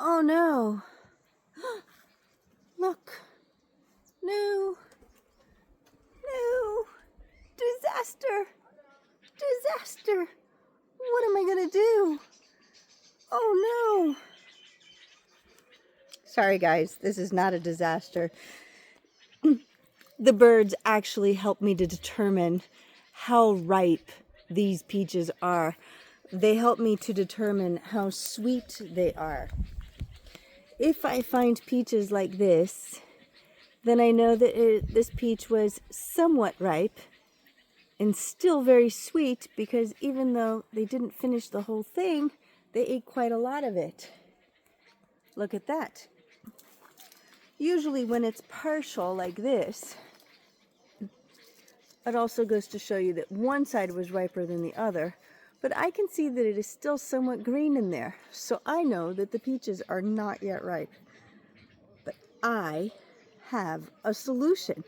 Oh no. Look. No. No. Disaster. Disaster. What am I gonna do? Oh no. Sorry guys, this is not a disaster. The birds actually help me to determine how ripe these peaches are. They help me to determine how sweet they are. If I find peaches like this, then I know that this peach was somewhat ripe and still very sweet, because even though they didn't finish the whole thing, they ate quite a lot of it. Look at that. Usually when it's partial like this, it also goes to show you that one side was riper than the other, but I can see that it is still somewhat green in there, so I know that the peaches are not yet ripe. But I have a solution.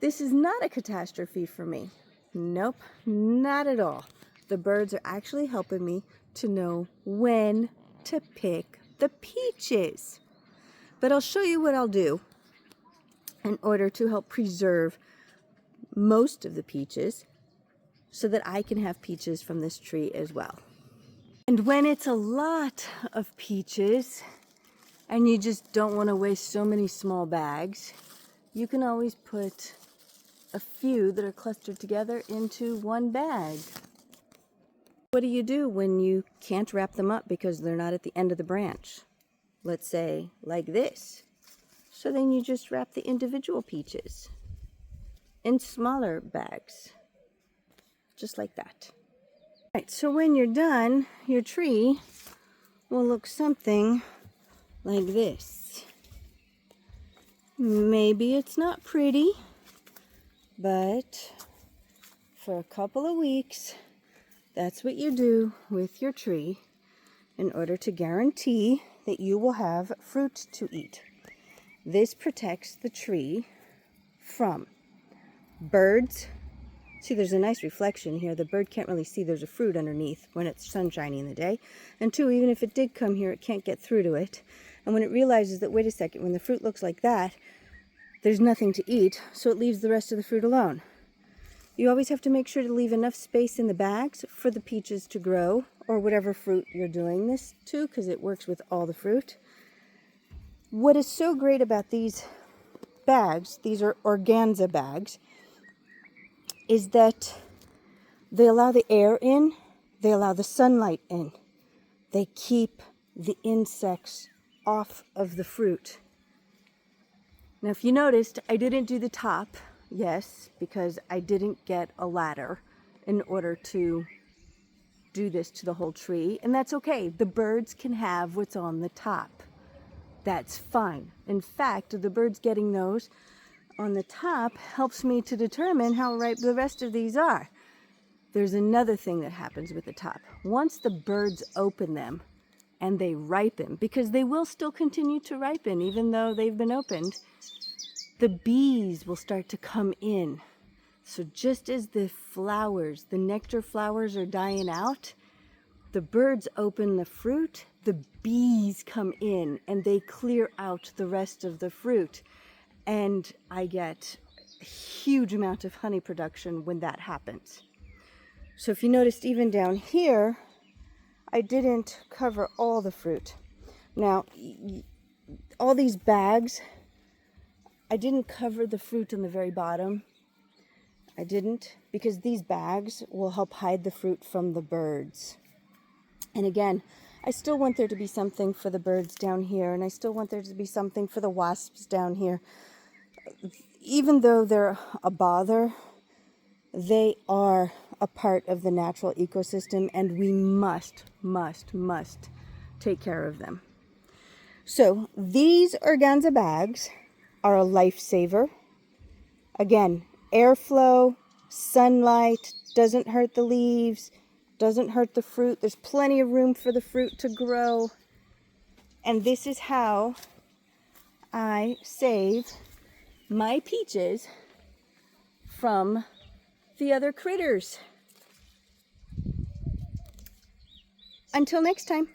This is not a catastrophe for me. Nope, not at all. The birds are actually helping me to know when to pick the peaches. But I'll show you what I'll do in order to help preserve most of the peaches so that I can have peaches from this tree as well. And when it's a lot of peaches and you just don't want to waste so many small bags, you can always put a few that are clustered together into one bag. What do you do when you can't wrap them up because they're not at the end of the branch? Let's say like this. So then you just wrap the individual peaches in smaller bags, just like that. All right, so when you're done, your tree will look something like this. Maybe it's not pretty, but for a couple of weeks, that's what you do with your tree in order to guarantee that you will have fruit to eat. This protects the tree from birds. See, there's a nice reflection here. The bird can't really see there's a fruit underneath when it's sunshiny in the day. And two, even if it did come here, it can't get through to it. And when it realizes that, wait a second, when the fruit looks like that, there's nothing to eat, so it leaves the rest of the fruit alone. You always have to make sure to leave enough space in the bags for the peaches to grow, or whatever fruit you're doing this to, because it works with all the fruit. What is so great about these bags, these are organza bags, is that they allow the air in, they allow the sunlight in. They keep the insects off of the fruit. Now, if you noticed, I didn't do the top, yes, because I didn't get a ladder in order to do this to the whole tree, and that's okay. The birds can have what's on the top. That's fine. In fact, the birds getting those on the top helps me to determine how ripe the rest of these are. There's another thing that happens with the top. Once the birds open them and they ripen, because they will still continue to ripen even though they've been opened, the bees will start to come in. So just as the flowers, the nectar flowers are dying out, the birds open the fruit, the bees come in and they clear out the rest of the fruit. And I get a huge amount of honey production when that happens. So if you noticed, even down here, I didn't cover all the fruit. Now, all these bags, I didn't cover the fruit on the very bottom. I didn't, because these bags will help hide the fruit from the birds. And again, I still want there to be something for the birds down here, and I still want there to be something for the wasps down here. Even though they're a bother, they are a part of the natural ecosystem, and we must take care of them. So these organza bags are a lifesaver. Again, airflow, sunlight, doesn't hurt the leaves, doesn't hurt the fruit. There's plenty of room for the fruit to grow. And this is how I save my peaches from the other critters. Until next time.